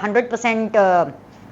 100%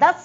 10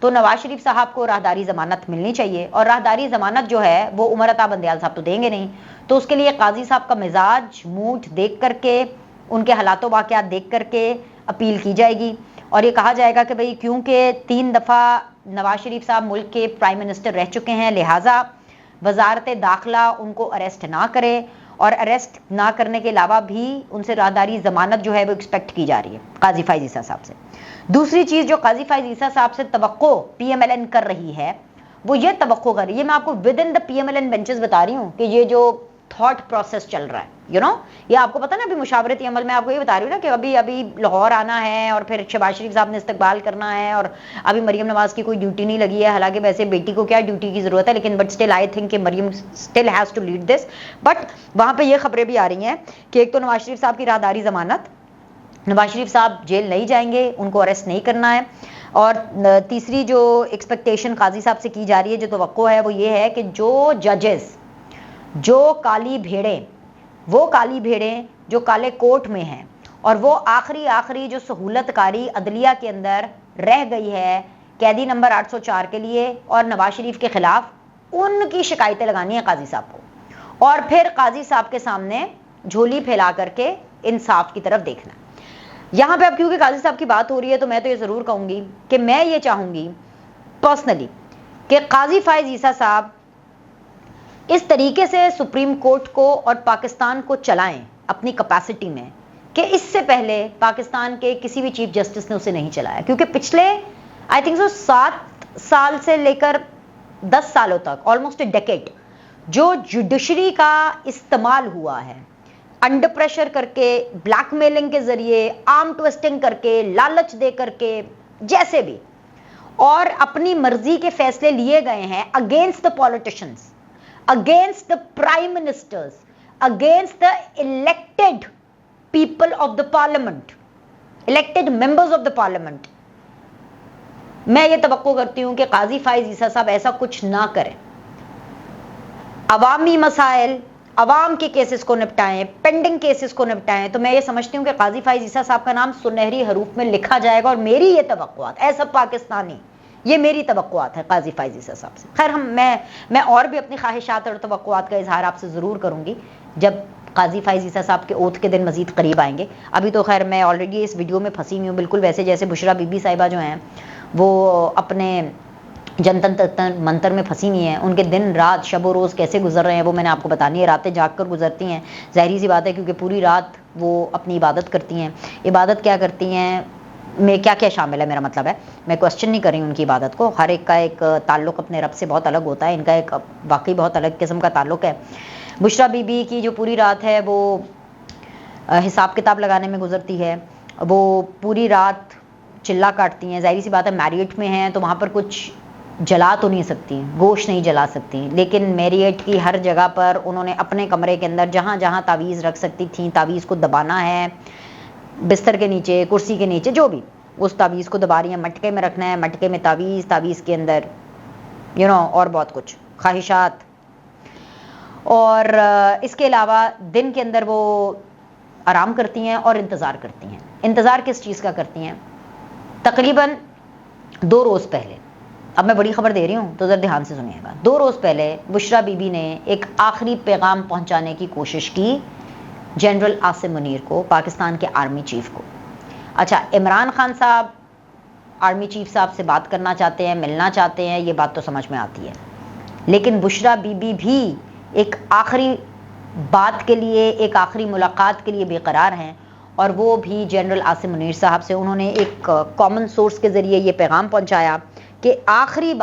تو نواز شریف صاحب کو راہداری ضمانت ملنی چاہیے، اور راہداری ضمانت جو ہے وہ عمر عطا بندیال صاحب تو دیں گے نہیں، تو اس کے لیے قاضی صاحب کا مزاج موڈ دیکھ کر کے، ان کے حالات و واقعات دیکھ کر کے اپیل کی جائے گی، اور یہ کہا جائے گا کہ بھئی کیونکہ 3 دفعہ نواز شریف صاحب ملک کے پرائم منسٹر رہ چکے ہیں، لہٰذا وزارت داخلہ ان کو اریسٹ نہ کرے، اور اریسٹ نہ کرنے کے علاوہ بھی ان سے راہداری ضمانت جو ہے وہ ایکسپیکٹ کی جا رہی ہے قاضی فائز عیسیٰ صاحب سے۔ دوسری چیز جو قاضی فائز عیسیٰ صاحب سے توقع پی ایم ایل این کر رہی ہے وہ یہ توقع کر رہی ہے، میں آپ کو within the P M L N benches بتا رہی ہوں کہ یہ جو تھاٹ پروسیس چل رہا ہے یہ آپ کو پتا نا، ابھی مشاورتی عمل میں آپ کو یہ بتا رہی ہوں نا کہ ابھی لاہور آنا ہے، اور پھر شہباز شریف صاحب نے استقبال کرنا ہے، اور ابھی مریم نواز کی کوئی ڈیوٹی نہیں لگی ہے، حالانکہ ویسے بیٹی کو کیا ڈیوٹی کی ضرورت ہے، لیکن بٹ اسٹل آئی تھنک کہ Maryam still has to lead this. But وہاں پہ یہ خبریں بھی آ رہی ہیں کہ ایک تو نواز شریف صاحب کی راہداری ضمانت، نواز شریف صاحب جیل نہیں جائیں گے، ان کو اریسٹ نہیں کرنا ہے، اور تیسری جو ایکسپیکٹیشن قاضی صاحب سے کی جا رہی ہے، جو توقع ہے وہ یہ ہے کہ جو ججز، جو کالی بھیڑیں جو کالے کوٹ میں ہیں، اور وہ آخری جو سہولت کاری عدلیہ کے اندر رہ گئی ہے قیدی نمبر 804 کے لیے اور نواز شریف کے خلاف، ان کی شکایتیں لگانی ہیں قاضی صاحب کو، اور پھر قاضی صاحب کے سامنے جھولی پھیلا کر کے انصاف کی طرف دیکھنا۔ یہاں پہ اب کیونکہ قاضی صاحب کی بات ہو رہی ہے تو میں تو یہ ضرور کہوں گی کہ میں یہ چاہوں گی پرسنلی کہ قاضی فائز عیسیٰ صاحب اس طریقے سے سپریم کورٹ کو اور پاکستان کو چلائیں اپنی کیپیسٹی میں کہ اس سے پہلے پاکستان کے کسی بھی چیف جسٹس نے اسے نہیں چلایا، کیونکہ پچھلے آئی تھنک 7 سال سے لے کر 10 سالوں تک، آلموسٹ اے ڈیکیڈ، جو جوڈیشری کا استعمال ہوا ہے انڈر پریشر کر کے، بلیک میلنگ کے ذریعے، آرم ٹویسٹنگ کر کے، لالچ دے کر کے، جیسے بھی، اور اپنی مرضی کے فیصلے لیے گئے ہیں against the politicians, against the prime ministers, against the elected people of the parliament, elected members of the parliament۔ میں یہ توقع کرتی ہوں کہ قاضی فائز عیسیٰ صاحب ایسا کچھ نہ کریں، عوامی مسائل، عوام کے کیسز کو نپٹائیں، پینڈنگ کیسز کو نپٹائیں، تو میں یہ سمجھتی ہوں کہ قاضی فائز عیسیٰ صاحب کا نام سنہری حروف میں لکھا جائے گا، اور میری یہ توقعات ایز اے پاکستانی، یہ میری توقعات ہے قاضی فائز عیسیٰ صاحب سے۔ خیر میں اور بھی اپنی خواہشات اور توقعات کا اظہار آپ سے ضرور کروں گی جب قاضی فائز عیسیٰ صاحب کے اوتھ کے دن مزید قریب آئیں گے۔ ابھی تو خیر میں آلریڈی اس ویڈیو میں پھنسی ہوئی ہوں، بالکل ویسے جیسے بشرا بی بی صاحبہ جو ہیں وہ اپنے جنتر منتر میں پھنسی ہوئی ہیں، ان کے دن رات شب و روز کیسے گزر رہے ہیں وہ میں نے آپ کو بتانی ہے، راتیں جاگ کر گزرتی ہیں، ظاہری سی بات ہے کیونکہ پوری رات وہ اپنی عبادت کرتی ہیں۔ عبادت کیا کرتی ہیں میں کیا کیا شامل ہے، میرا مطلب ہے میں کوشچن نہیں کر رہی ہوں ان کی عبادت کو، ہر ایک کا ایک تعلق اپنے رب سے بہت الگ ہوتا ہے، ان کا ایک واقعی بہت الگ قسم کا تعلق ہے۔ بشرا بی بی کی جو پوری رات ہے وہ حساب کتاب لگانے میں گزرتی ہے، وہ پوری رات چلا کاٹتی ہیں، ظاہری سی بات ہے میریٹ میں ہیں تو وہاں پر کچھ جلا تو نہیں سکتی، گوشت نہیں جلا سکتی، لیکن میریٹ کی ہر جگہ پر انہوں نے اپنے کمرے کے اندر جہاں جہاں تعویذ رکھ سکتی تھیں تعویذ کو دبانا ہے، بستر کے نیچے، کرسی کے نیچے، جو بھی، اس تعویذ کو دبا رہی ہیں، مٹکے میں رکھنا ہے، مٹکے میں تعویذ، تعویذ کے اندر اور بہت کچھ خواہشات، اور اس کے علاوہ دن کے اندر وہ آرام کرتی ہیں اور انتظار کرتی ہیں۔ انتظار کس چیز کا کرتی ہیں؟ تقریباً 2 روز پہلے، اب میں بڑی خبر دے رہی ہوں تو ذرا دھیان سے سنیے گا، 2 روز پہلے بشرا بی بی نے ایک آخری پیغام پہنچانے کی کوشش کی جنرل عاصم منیر کو، پاکستان کے آرمی چیف کو۔ اچھا، عمران خان صاحب آرمی چیف صاحب سے بات کرنا چاہتے ہیں، ملنا چاہتے ہیں، یہ بات تو سمجھ میں آتی ہے، لیکن بشرا بی بی بھی ایک آخری بات کے لیے، ایک آخری ملاقات کے لیے بے قرار ہیں، اور وہ بھی جنرل عاصم منیر صاحب سے انہوں نے ایک کامن سورس کے ذریعے یہ پیغام پہنچایا کہ آخری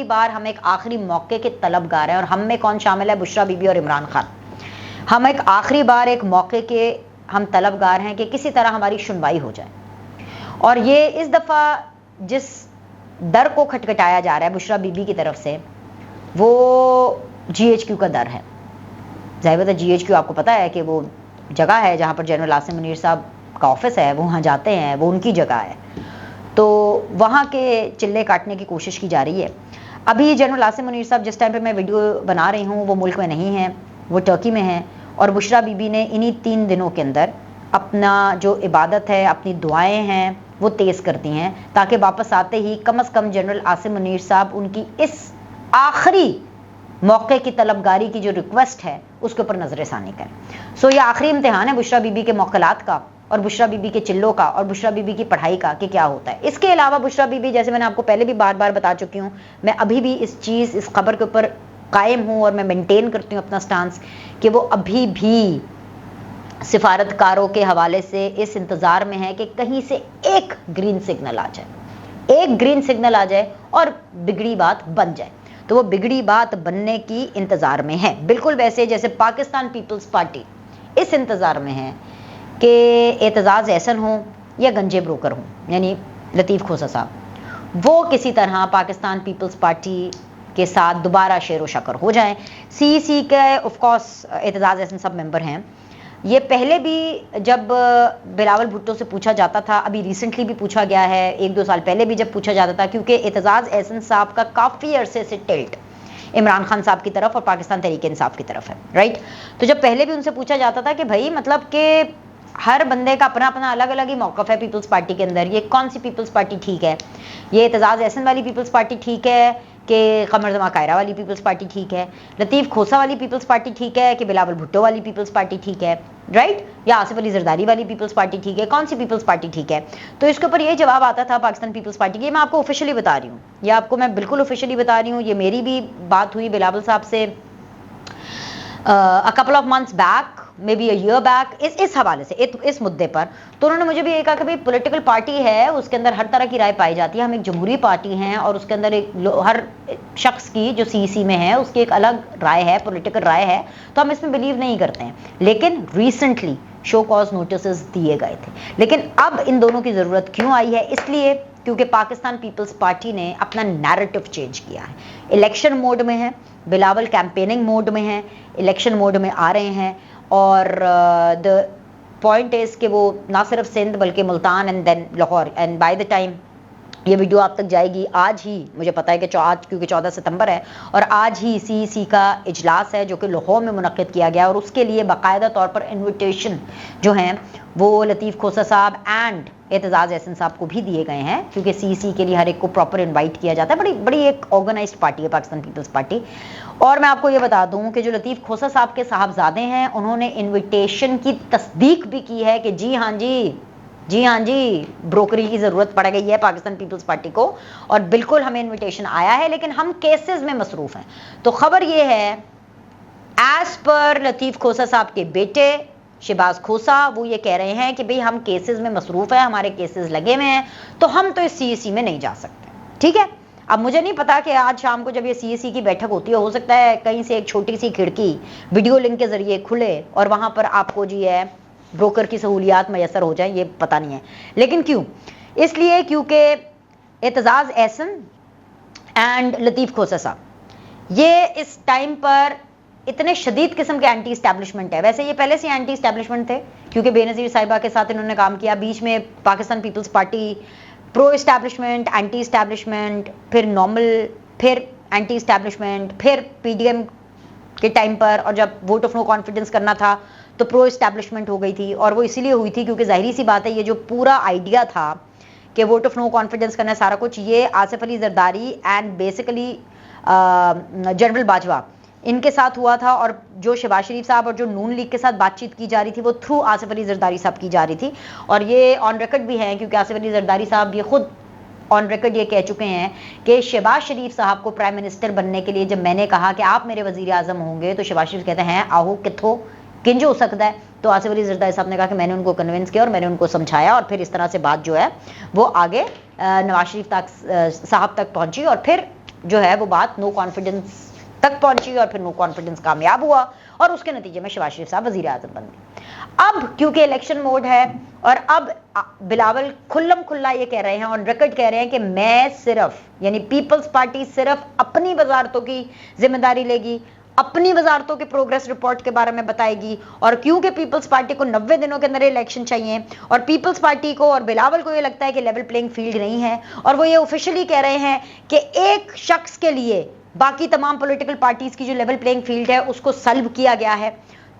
بار ہم ایک آخری موقع کے طلبگار ہیں، اور ہم میں کون شامل ہے؟ بشرا بی بی اور عمران خان۔ ہم ایک آخری بار ایک موقع کے ہم طلبگار ہیں کہ کسی طرح ہماری سنوائی ہو جائے، اور یہ اس دفعہ جس در کو کھٹکھٹایا جا رہا ہے بشرا بی بی کی طرف سے وہ جی ایچ کیو کا در ہے۔ ظاہر بات ہے جی ایچ کیو آپ کو پتہ ہے کہ وہ جگہ ہے جہاں پر جنرل عاصم منیر صاحب کا آفس ہے، وہ وہاں جاتے ہیں، وہ ان کی جگہ ہے، تو وہاں کے چلے کاٹنے کی کوشش کی جا رہی ہے۔ ابھی جنرل عاصم منیر صاحب جس ٹائم پہ میں ویڈیو بنا رہی ہوں وہ ملک میں نہیں ہیں، وہ ٹرکی میں ہیں، اور بشرا بی بی نے انہی 3 دنوں کے اندر اپنا جو عبادت ہے، اپنی دعائیں ہیں، وہ تیز کرتی ہیں تاکہ واپس آتے ہی کم از کم جنرل عاصم منیر صاحب ان کی اس آخری موقع کی طلبگاری کی جو ریکویسٹ ہے اس کے اوپر نظر ثانی کریں۔ یہ آخری امتحان ہے بشریٰ بی بی کے موکلات کا اور بشریٰ بی بی کے چلوں کا اور بشریٰ بی بی کی پڑھائی کا کہ کیا ہوتا ہے۔ اس کے علاوہ بشریٰ بی بی، جیسے میں نے آپ کو پہلے بھی بار بار بتا چکی ہوں، میں ابھی بھی اس خبر کے اوپر قائم ہوں اور میں مینٹین کرتی ہوں اپنا سٹانس کہ وہ ابھی بھی سفارتکاروں کے حوالے سے اس انتظار میں ہے کہ کہیں سے ایک گرین سگنل آ جائے اور بگڑی بات بن جائے۔ تو وہ بگڑی بات بننے کی انتظار میں ہے، بالکل ویسے جیسے پاکستان پیپلز پارٹی اس انتظار میں ہے کہ اعتزاز احسن ہوں یا گنجے بروکر ہوں، یعنی لطیف کھوسہ صاحب، وہ کسی طرح پاکستان پیپلز پارٹی کے ساتھ دوبارہ شیر و شکر ہو جائیں۔ سی کے آف کورس اعتزاز احسن سب ممبر ہیں۔ یہ پہلے بھی جب بلاول بھٹو سے پوچھا جاتا تھا، ابھی ریسنٹلی بھی پوچھا گیا ہے، 1-2 سال پہلے بھی جب پوچھا جاتا تھا، کیونکہ اعتزاز احسن صاحب کا کافی عرصے سے ٹلٹ عمران خان صاحب کی طرف اور پاکستان تحریک انصاف کی طرف ہے، رائٹ؟ تو جب پہلے بھی ان سے پوچھا جاتا تھا کہ بھائی مطلب کہ ہر بندے کا اپنا اپنا الگ الگ ہی موقف ہے پیپلز پارٹی کے اندر، یہ کون سی پیپلز پارٹی ٹھیک ہے؟ یہ اعتزاز احسن والی پیپلز پارٹی ٹھیک ہے کہ قمر زمان قاہرہ والی پیپلز پارٹی ٹھیک ہے؟ لطیف کھوسہ والی پیپلز پارٹی ٹھیک ہے کہ بلاول بھٹو والی پیپلز پارٹی ٹھیک ہے، رائٹ؟ یا آصف علی زرداری والی پیپلز پارٹی ٹھیک ہے؟ کون سی پیپلز پارٹی ٹھیک ہے؟ تو اس کے اوپر یہ جواب آتا تھا پاکستان پیپلز پارٹی کی، میں آپ کو آفیشلی بتا رہی ہوں، یہ آپ کو میں بالکل آفیشلی بتا رہی ہوں، یہ میری بھی بات ہوئی بلاول صاحب سے a couple of months back, maybe a year back، اس حوالے سے اس مدعے پر، تو انہوں نے مجھے بھی یہ کہا کہ بھائی پولیٹیکل پارٹی ہے، اس کے اندر ہر طرح کی رائے پائی جاتی ہے، ہم ایک جمہوری پارٹی ہیں اور اس کے اندر ہر شخص کی جو سی میں ہے اس کی ایک الگ رائے ہے، پولیٹیکل رائے ہے، تو ہم اس میں بلیو نہیں کرتے ہیں۔ لیکن ریسنٹلی شو کاز نوٹسز دیے گئے تھے، لیکن اب ان دونوں کی ضرورت کیوں آئی ہے؟ اس لیے کیونکہ پاکستان پیپلز پارٹی نے اپنا نیریٹو چینج کیا ہے، الیکشن موڈ میں ہے، بلاول کیمپیننگ موڈ میں ہیں، الیکشن موڈ میں آ رہے ہیں، اور دا پوائنٹ از کہ وہ نہ صرف سندھ بلکہ Multan and then Lahore, and by the time یہ ویڈیو آپ تک جائے گی آج ہی، مجھے پتا ہے کہ آج کیونکہ 14 ستمبر ہے اور آج ہی سی کا اجلاس ہے جو کہ لاہور میں منعقد کیا گیا، اور اس کے لیے باقاعدہ طور پر انویٹیشن جو ہیں وہ لطیف کھوسہ صاحب اینڈ اعتزاز احسن صاحب کو بھی دیے گئے ہیں، کیونکہ سی کے لیے ہر ایک کو پراپر انوائٹ کیا جاتا ہے، بڑی ایک آرگنائزڈ پارٹی ہے پاکستان پیپلز پارٹی۔ اور میں آپ کو یہ بتا دوں کہ جو لطیف کھوسہ صاحب کے صاحبزادے ہیں انہوں نے انویٹیشن کی تصدیق بھی کی ہے کہ جی ہاں جی بروکری کی ضرورت پڑ گئی ہے پاکستان پیپلز پارٹی کو، اور بالکل ہمیں انویٹیشن آیا ہے، لیکن ہم کیسز میں مصروف ہیں۔ تو خبر یہ ہے ایز پر لطیف کھوسہ صاحب کے بیٹے شہباز کھوسہ، وہ یہ کہہ رہے ہیں کہ بھئی ہم کیسز میں مصروف ہیں، ہمارے کیسز لگے ہوئے ہیں، تو ہم تو اس سی میں نہیں جا سکتے، ٹھیک ہے؟ اب مجھے نہیں پتا کہ آج شام کو جب یہ سی کی بیٹھک ہوتی ہے، ہو سکتا ہے کہیں سے ایک چھوٹی سی کھڑکی ویڈیو لنک کے ذریعے کھلے اور وہاں پر آپ کو جی ہے بروکر کی سہولیات میسر ہو جائیں، یہ پتہ نہیں ہے۔ لیکن کیوں؟ اس لیے کیونکہ اعتزاز احسن اینڈ لطیف کھوسہ صاحب یہ اس ٹائم پر اتنے شدید قسم کے اینٹی اسٹیبلشمنٹ ہے، ویسے یہ پہلے سے اینٹی اسٹیبلشمنٹ تھے کیونکہ بے نظیر صاحبہ کے ساتھ انہوں نے کام کیا، بیچ میں پاکستان پیپلز پارٹی پرو اسٹیبلشمنٹ، اینٹی اسٹیبلشمنٹ، پھر نارمل، پھر اینٹی اسٹیبلشمنٹ، پھر پی ڈی ایم کے ٹائم پر، اور جب ووٹ آف نو کانفیڈنس کرنا تھا تو پرو اسٹیبلشمنٹ ہو گئی تھی، اور وہ اسی لیے ہوئی تھی کیونکہ ظاہری سی بات ہے یہ جو پورا آئیڈیا تھا کہ ووٹ آف نو کانفیڈنس کرنا ہے سارا کچھ، یہ Asif Ali Zardari and basically general Bajwa ان کے ساتھ ہوا تھا، اور جو شہباز شریف صاحب اور جو نون لیگ کے ساتھ بات چیت کی جا رہی تھی وہ تھرو آصف علی زرداری صاحب کی جا رہی تھی، اور یہ آن ریکارڈ بھی ہے کیونکہ آصف علی زرداری صاحب یہ خود آن ریکارڈ یہ کہہ چکے ہیں کہ شہباز شریف صاحب کو پرائم منسٹر بننے کے لیے جب میں نے کہا کہ آپ میرے وزیر اعظم ہوں گے تو شہباز شریف کہتے ہیں آہو کتھو کنج ہو سکتا ہے، تو آصف علی زرداری صاحب نے کہا کہ میں نے ان کو کنونس کیا اور میں نے ان کو سمجھایا، اور پھر اس طرح سے بات جو ہے وہ آگے نواز شریف صاحب تک پہنچی، اور پھر جو ہے وہ بات نو کانفیڈنس تک پہنچی، اور پھر نو کانفیڈنس کامیاب ہوا، اور اس کے نتیجے میں شہباز شریف صاحب وزیر اعظم بن گئے۔ اب کیونکہ الیکشن موڈ ہے اور اب بلاول کھلم کھلا یہ کہہ رہے ہیں، آن ریکارڈ کہہ رہے ہیں کہ میں صرف یعنی پیپلز پارٹی صرف اپنی وزارتوں کی ذمہ داری لے گی، اپنی وزارتوں کے پروگریس رپورٹ کے بارے میں بتائے گی، اور کیونکہ پیپلز پارٹی کو 90 دنوں کے اندر الیکشن چاہیے، اور پیپلز پارٹی کو اور بلاول کو یہ لگتا ہے کہ لیول پلینگ فیلڈ نہیں ہے، اور وہ یہ آفیشلی کہہ رہے ہیں کہ ایک شخص کے لیے باقی تمام پولیٹیکل پارٹیز کی جو لیول پلینگ فیلڈ ہے اس کو سلب کیا گیا ہے،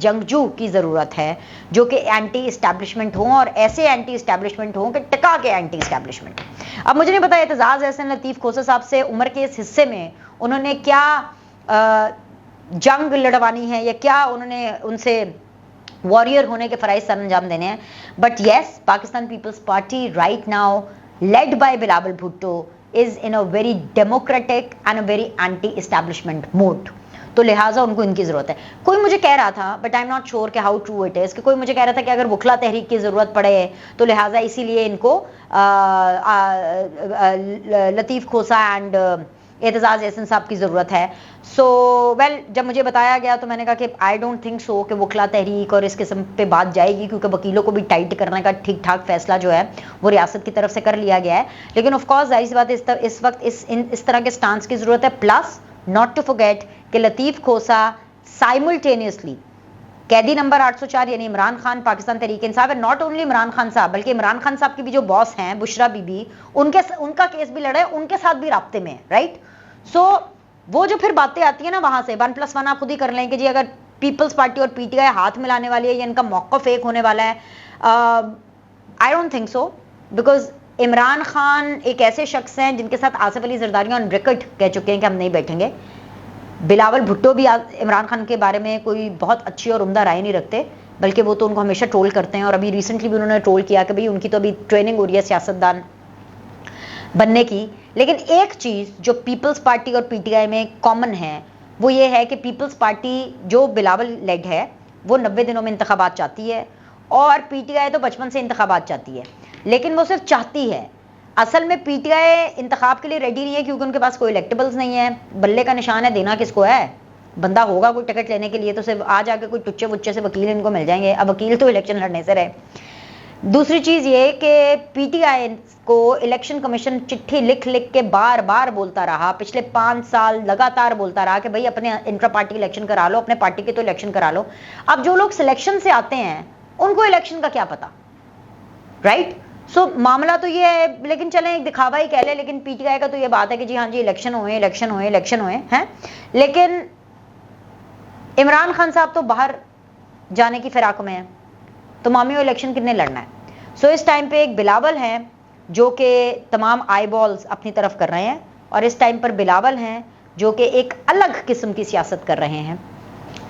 جنگجو کی ضرورت ہے جو کہ اینٹی اسٹیبلشمنٹ ہوں، اور ایسے اینٹی اسٹیبلشمنٹ ہوں کہ ٹکا کے اینٹی اسٹیبلشمنٹ. اب مجھے نہیں پتا اعتزاز احسن لطیف کھوسہ صاحب سے عمر کے اس حصے میں انہوں نے کیا جنگ لڑوانی ہے یا کیا انہوں نے ان سے وارئر ہونے کے فرائض سر انجام دینے ہیں. But yes, Pakistan Peoples Party right now led by Bilawal Bhutto is in a very democratic and a very anti establishment mode. تو لہٰذا ان کو ان کی ضرورت ہے. کوئی مجھے کہہ رہا تھا، but I am not sure کہ ہاؤ ٹرو اٹ از، کہ کوئی مجھے کہہ رہا تھا کہ اگر وکلا تحریک کی ضرورت پڑے تو لہٰذا اسی لیے ان کو لطیف کھوسہ اینڈ اعتزاز احسن صاحب کی ضرورت ہے. سو ویل جب مجھے بتایا گیا تو میں نے کہا کہ آئی ڈونٹ تھنک سو کہ وکلا تحریک اور اس قسم پہ بات جائے گی، کیونکہ وکیلوں کو بھی ٹائٹ کرنے کا ٹھیک ٹھاک فیصلہ جو ہے وہ ریاست کی طرف سے کر لیا گیا ہے. لیکن آف کورس ظاہر سی بات ہے اس وقت اس طرح کے سٹانس کی ضرورت ہے. پلس ناٹ ٹو فرگیٹ کہ لطیف کھوسہ سائملٹینیسلی قیدی نمبر 804 یعنی عمران خان پاکستان تحریک انصاف ہے. ناٹ اونلی عمران خان صاحب بلکہ عمران خان صاحب کی بھی جو باس ہیں بشرا بی بی، ان کا کیس بھی لڑا ہے، ان کے ساتھ بھی رابطے میں ہے. رائٹ. سو وہ جو پھر باتیں آتی ہیں نا وہاں سے 1+1 آپ خود ہی کر لیں کہ جی اگر پیپلز پارٹی اور پی ٹی آئی ہاتھ ملانے والی ہے یا ان کا موقف ایک ہونے والا ہے. I don't think so, because Imran Khan ایک ایسے شخص ہیں جن کے ساتھ آصف علی زرداری آن ریکارڈ کہہ چکے ہیں کہ ہم نہیں بیٹھیں گے. بلاول بھٹو بھی عمران خان کے بارے میں کوئی بہت اچھی اور عمدہ رائے نہیں رکھتے، بلکہ وہ تو ان کو ہمیشہ ٹرول کرتے ہیں. اور ابھی ریسنٹلی بھی انہوں نے ٹرول کیا کہ بھئی ان کی تو ابھی ٹریننگ ہو رہی ہے سیاستدان بننے کی. لیکن ایک چیز جو پیپلز پارٹی اور پی ٹی آئی میں کامن ہے وہ یہ ہے کہ پیپلز پارٹی جو بلاول لیڈ ہے وہ 90 دنوں میں انتخابات چاہتی ہے، اور پی ٹی آئی تو بچپن سے انتخابات چاہتی ہے. لیکن وہ صرف چاہتی ہے، اصل میں پی ٹی آئی انتخاب کے لیے ریڈی نہیں ہے، کیونکہ ان کے پاس کوئی الیکٹیبلز نہیں ہے. بلے کا نشان ہے، دینا کس کو ہے. بندہ ہوگا کوئی ٹکٹ لینے کے لیے تو صرف آ جا کے کوئی ٹچے وچے سے وکیل ان کو مل جائیں گے. اب وکیل تو الیکشن لڑنے سے رہے. دوسری چیز یہ کہ پی ٹی آئی کو الیکشن کمیشن چٹھی لکھ کے بار بار بولتا رہا، پچھلے 5 سال لگاتار بولتا رہا کہ بھئی اپنے انٹرا پارٹی الیکشن کرا لو، اپنے پارٹی کے تو الیکشن کرا لو. اب جو لوگ سلیکشن سے آتے ہیں ان کو الیکشن کا کیا پتا. رائٹ. سو معاملہ تو یہ ہے. لیکن چلیں ایک دکھاوا ہی کہہ لیں، لیکن پی ٹی آئی کا تو یہ بات ہے کہ جی ہاں جی الیکشن ہوئے ہیں. لیکن عمران خان صاحب تو باہر جانے کی فراق میں ہیں، تو مامیوں الیکشن کتنے لڑنا ہے. سو اس ٹائم پہ ایک بلاول ہیں جو کہ تمام آئی بالز اپنی طرف کر رہے ہیں، اور اس ٹائم پر بلاول ہیں جو کہ ایک الگ قسم کی سیاست کر رہے ہیں.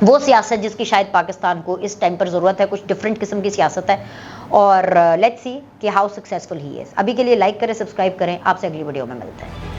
وہ سیاست جس کی شاید پاکستان کو اس ٹائم پر ضرورت ہے، کچھ ڈفرینٹ قسم کی سیاست ہے. اور لیٹس سی کہ ہاؤ سکسیسفل ہی از. ابھی کے لیے لائک کریں، سبسکرائب کریں. آپ سے اگلی ویڈیو میں ملتے ہیں.